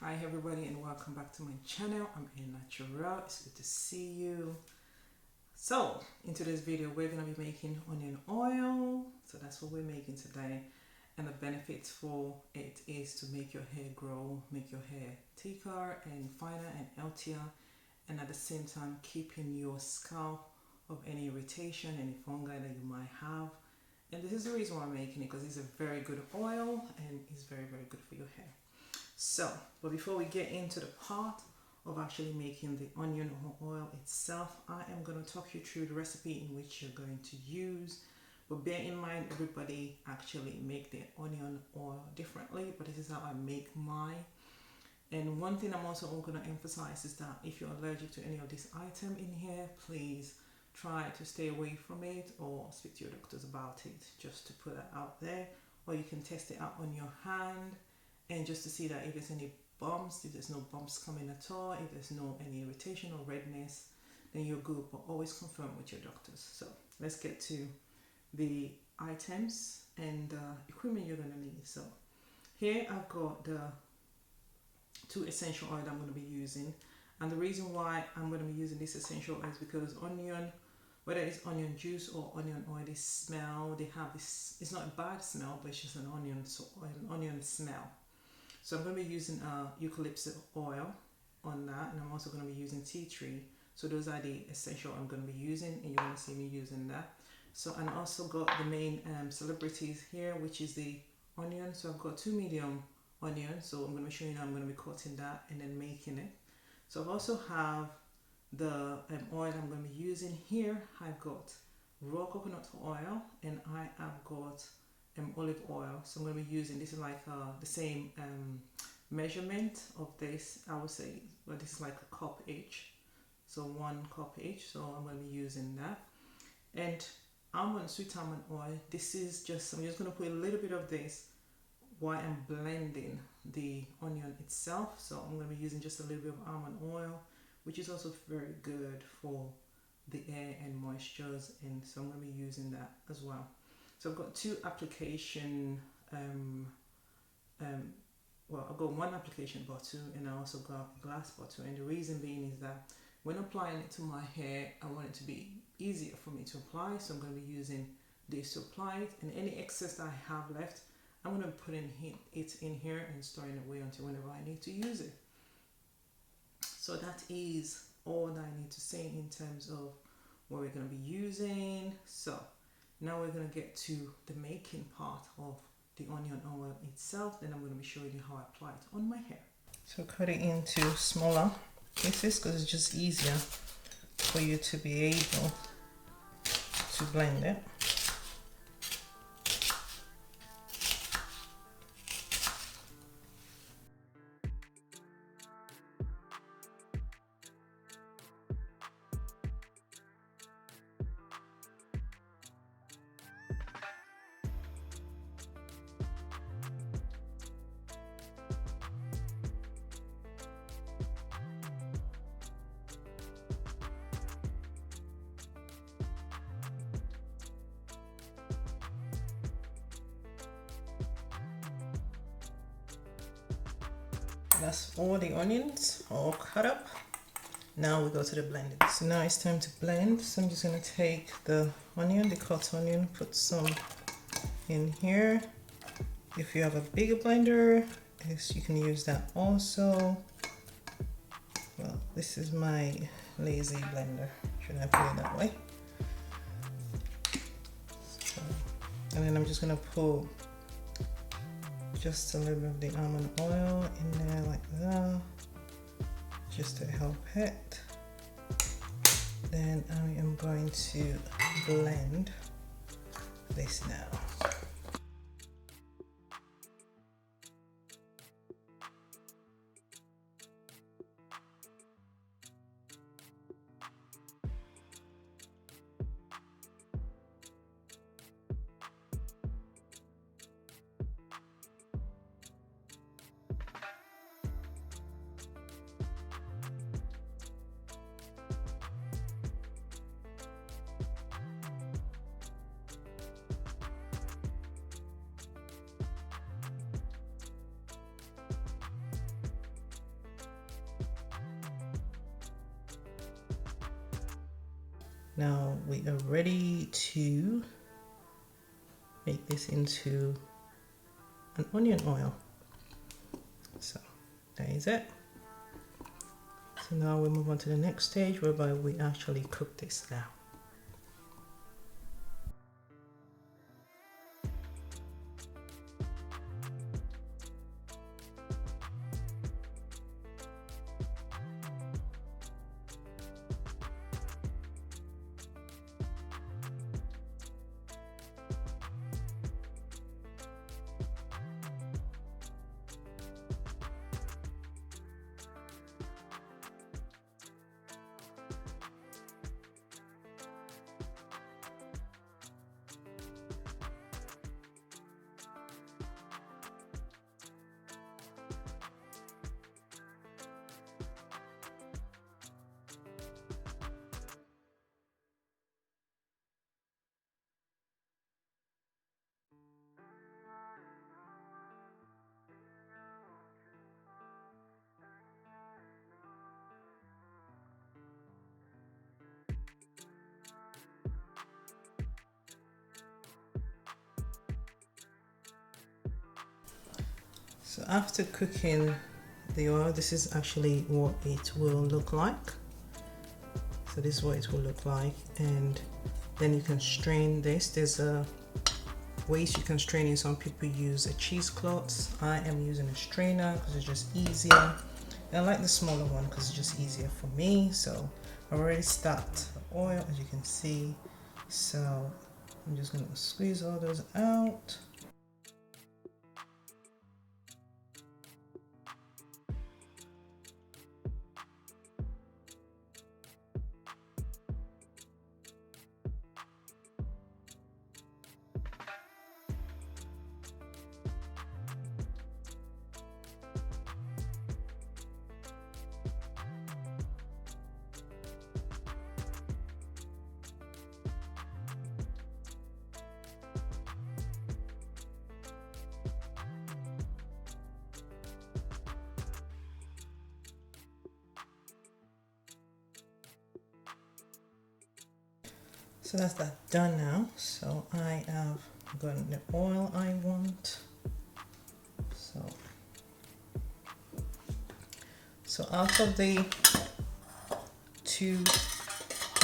Hi everybody and welcome back to my channel. I'm A Natural. It's good to see you. So in today's video we're going to be making onion oil. So that's what we're making today, and the benefits for it is to make your hair grow, make your hair thicker and finer and healthier, and at the same time keeping your scalp of any irritation, any fungi that you might have. And this is the reason why I'm making it, because it's a very good oil and it's very good for your hair. So, but before we get into the part of actually making the onion oil itself, I am going to talk you through the recipe in which you're going to use. But bear in mind, everybody actually make their onion oil differently, but this is how I make mine. And one thing I'm also going to emphasize is that if you're allergic to any of this item in here, please try to stay away from it or speak to your doctors about it, just to put that out there. Or you can test it out on your hand, and just to see that if there's any bumps, if there's no bumps coming at all, if there's no any irritation or redness, then you're good. But always confirm with your doctors. So let's get to the items and equipment you're going to need. So here I've got the 2 essential oil that I'm going to be using, and the reason why I'm going to be using this essential oil is because onion, whether it's onion juice or onion oil, they smell, they have this, it's not a bad smell, but it's just an onion smell. So I'm going to be using eucalyptus oil on that, and I'm also going to be using tea tree. So those are the essential I'm going to be using, and you're going to see me using that. So, and I also got the main celebrities here, which is the onion. So I've got 2 medium onions, so I'm going to be showing you how I'm going to be cutting that and then making it. So I also have the oil I'm going to be using here. I've got raw coconut oil, and I have got olive oil. So I'm going to be using, this is like the same measurement of this, I would say, but this is like a cup each, so 1 cup each. So I'm going to be using that. And sweet almond oil, this is just, I'm just going to put a little bit of this while I'm blending the onion itself. So I'm going to be using just a little bit of almond oil, which is also very good for the air and moistures, and so I'm going to be using that as well. So I've got 2 application, well, I've got 1 application bottle, and I also got a glass bottle. And the reason being is that when applying it to my hair, I want it to be easier for me to apply. So I'm going to be using this to apply it, and any excess that I have left, I'm going to be putting it in here and storing it away until whenever I need to use it. So that is all that I need to say in terms of what we're going to be using. So now we're going to get to the making part of the onion oil itself. Then I'm going to be showing you how I apply it on my hair. So cut it into smaller pieces because it's just easier for you to be able to blend it. That's all the onions all cut up. Now we go to the blending. So now it's time to blend. So I'm just going to take the onion, the cut onion, put some in here. If you have a bigger blender, you can use that also. Well, this is my lazy blender, should I put it that way? So, and then I'm just going to put just a little bit of the almond oil in there like that, just to help it. Then I am going to blend this now. Now we are ready to make this into an onion oil. So that is it. So now we move on to the next stage whereby we actually cook this now. So after cooking the oil, this is actually what it will look like. So this is what it will look like, and then you can strain this. There's a ways you can strain it. Some people use a cheesecloth. I am using a strainer because it's just easier. And I like the smaller one because it's just easier for me. So I've already stacked the oil, as you can see. So I'm just going to squeeze all those out. So that's that done now. So I have gotten the oil I want. So out of the two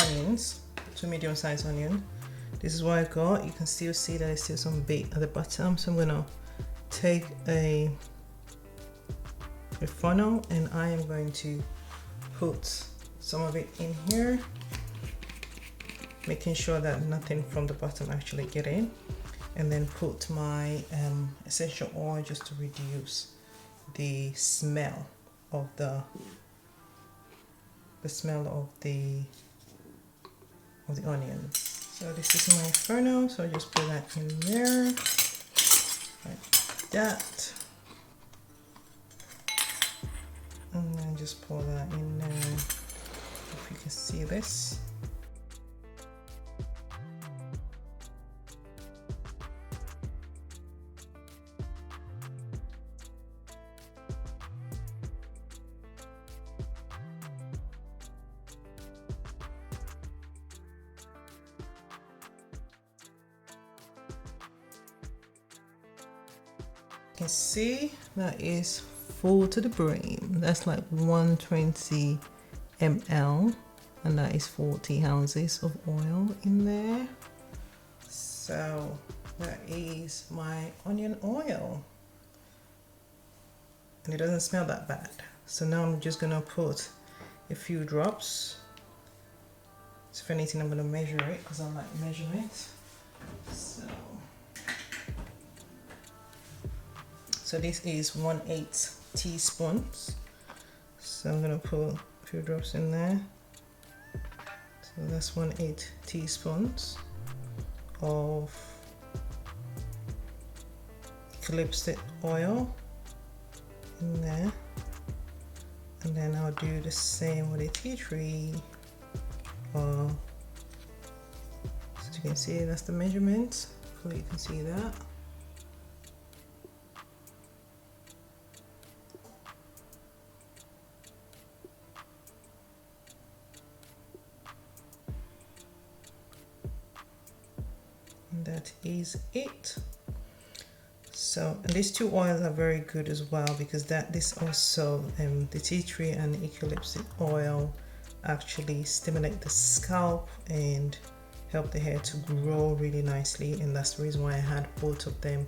onions, two medium-sized onion, this is what I got. You can still see that there's still some bait at the bottom. So I'm gonna take a funnel and I am going to put some of it in here, making sure that nothing from the bottom actually get in, and then put my essential oil just to reduce the smell of the onions. So this is my funnel, so I just put that in there like that, and then just pour that in there. If you can see this. You can see that is full to the brim. That's like 120 ml, and that is 40 ounces of oil in there. So that is my onion oil, and it doesn't smell that bad. So now I'm just gonna put a few drops. So if anything, I'm gonna measure it because I like measurement. So this is 1/8 teaspoons. So I'm gonna put a few drops in there. So that's 1/8 teaspoons of eucalyptus oil in there. And then I'll do the same with the tea tree oil. So you can see that's the measurement. Hopefully you can see that. that is it. So, and these two oils are very good as well, because this also the tea tree and eucalyptus oil actually stimulate the scalp and help the hair to grow really nicely, and that's the reason why I had both of them.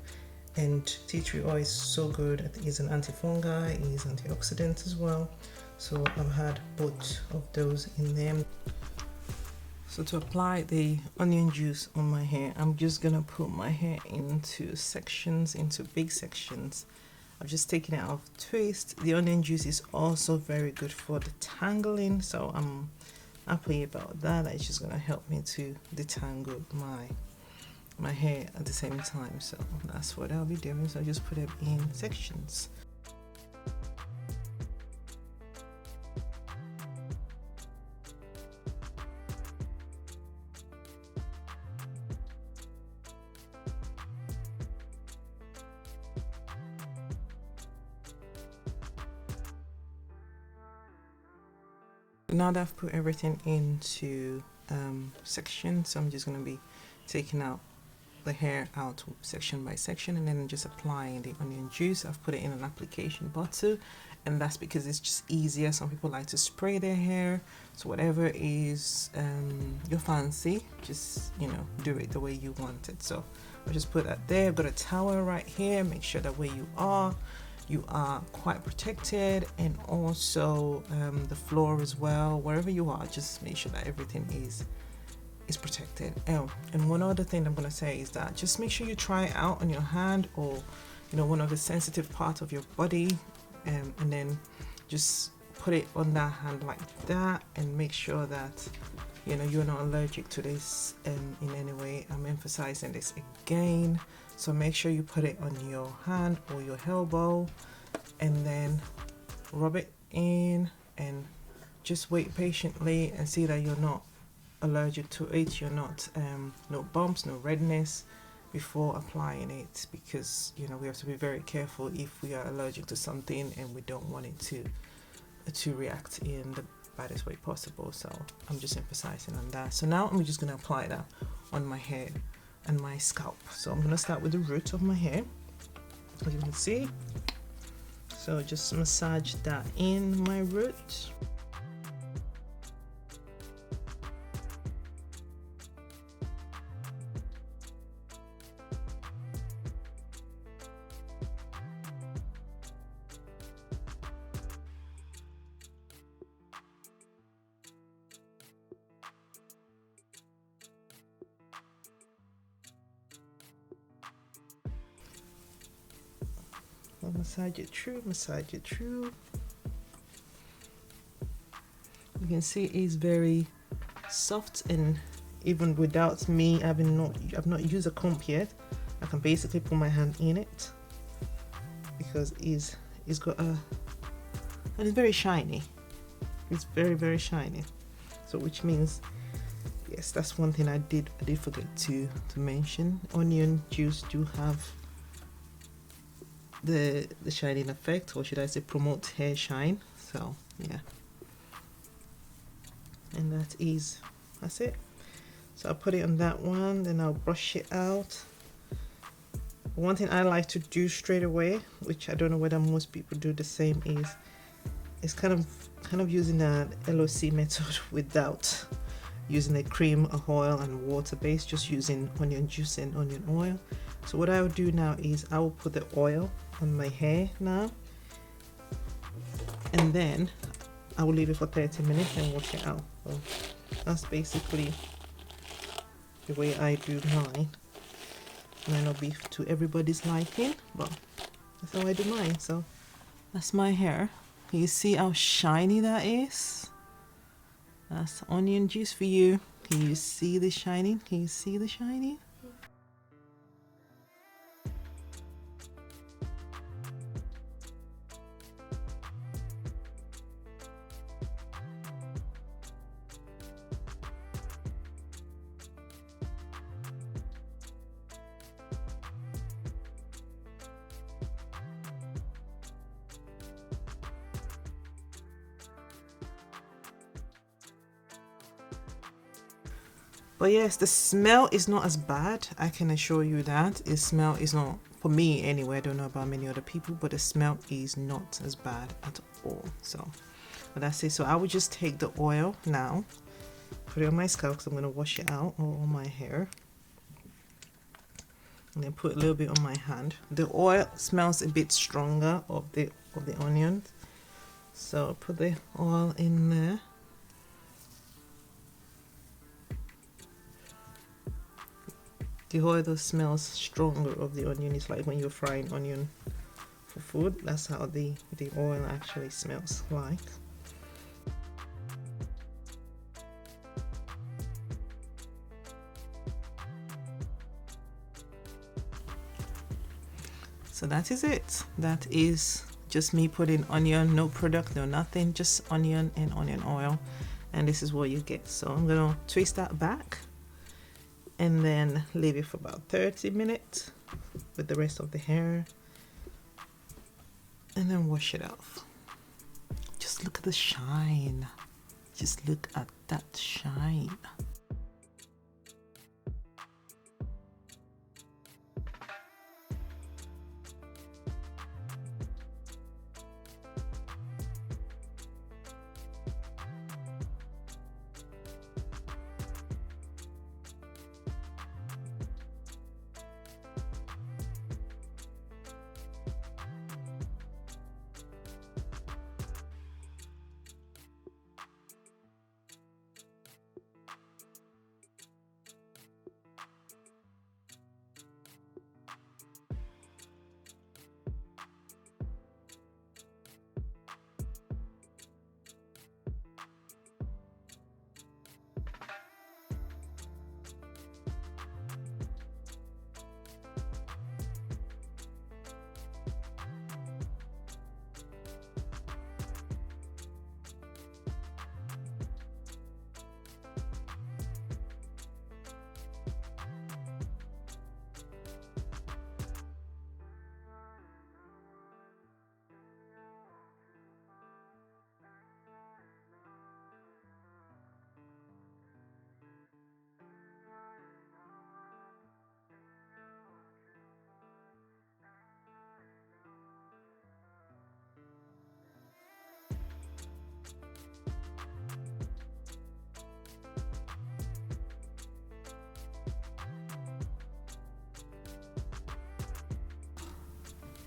And tea tree oil is so good. It is an antifungal, it is antioxidant as well, so I've had both of those in them. So to apply the onion juice on my hair, I'm just gonna put my hair into sections, into big sections. I've just taken it off twist. The onion juice is also very good for detangling, so I'm happy about that. It's just gonna help me to detangle my hair at the same time. So that's what I'll be doing. So I just put it in sections. Now that I've put everything into sections, so I'm just going to be taking out the hair out section by section, and then just applying the onion juice. I've put it in an application bottle, and that's because it's just easier. Some people like to spray their hair, so whatever is your fancy, just do it the way you want it. So I'll just put that there. I've got a towel right here. Make sure that where you are quite protected, and also the floor as well. Wherever you are, just make sure that everything is protected. And one other thing I'm going to say is that just make sure you try it out on your hand, or one of the sensitive parts of your body, and then just put it on that hand like that, and make sure that you're not allergic to this in any way. I'm emphasizing this again. So make sure you put it on your hand or your elbow, and then rub it in, and just wait patiently and see that you're not allergic to it. You're not no bumps, no redness before applying it, because we have to be very careful if we are allergic to something and we don't want it to react in the baddest way possible. So I'm just emphasizing on that. So now I'm just going to apply that on my hair and my scalp. So I'm going to start with the root of my hair, as you can see. So just massage that in my root. Massage it through, massage it through. You can see it's very soft, and even without me I've not used a comb yet, I can basically put my hand in it, because it's got and it's very shiny. It's very, very shiny. So which means, yes, that's one thing I did forget to mention. Onion juice do have the shining effect, or should I say promote hair shine. So yeah, and that's it. So I'll put it on that one, then I'll brush it out. One thing I like to do straight away, which I don't know whether most people do the same, is kind of using an LOC method without using a cream, a oil and water base, just using onion juice and onion oil. So what I will do now is I will put the oil on my hair now, and then I will leave it for 30 minutes and wash it out. So that's basically the way I do mine. Might not be to everybody's liking, but that's how I do mine. So that's my hair. Can you see how shiny that is? That's onion juice for you. Can you see the shining? Can you see the shining? But yes, the smell is not as bad, I can assure you that. The smell is not, for me anyway, I don't know about many other people, but the smell is not as bad at all. So but that's it. So I would just take the oil now, put it on my scalp because I'm going to wash it out, or on my hair, and then put a little bit on my hand. The oil smells a bit stronger of the onion, so put the oil in there. The oil that smells stronger of the onion is like when you're frying onion for food. That's how the oil actually smells like. So that is it. That is just me putting onion, no product, no nothing, just onion and onion oil, and this is what you get. So I'm gonna twist that back and then leave it for about 30 minutes with the rest of the hair, and then wash it off. Just look at the shine. Just look at that shine.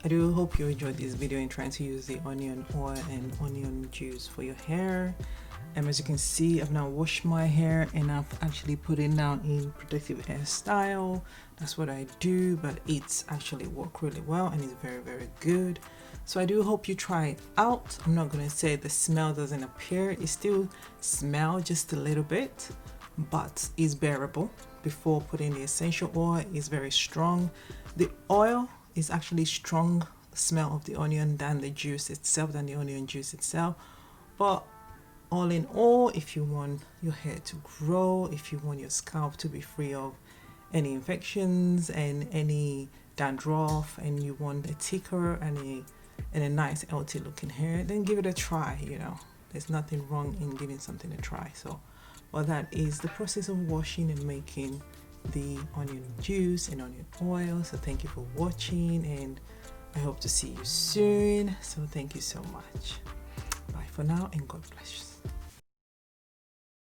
I do hope you enjoyed this video in trying to use the onion oil and onion juice for your hair. As you can see, I've now washed my hair and I've actually put it down in protective hairstyle. That's what I do, but it's actually worked really well and it's very, very good. So I do hope you try it out. I'm not going to say the smell doesn't appear. It still smells just a little bit, but it's bearable. Before putting the essential oil, is very strong. The oil is actually strong smell of the onion than the juice itself, than the onion juice itself. But all in all, if you want your hair to grow, if you want your scalp to be free of any infections and any dandruff, and you want a thicker and a nice healthy looking hair, then give it a try. You know, there's nothing wrong in giving something a try. So well, that is the process of washing and making the onion juice and onion oil. So thank you for watching, and I hope to see you soon. So thank you so much. Bye for now, and God bless you.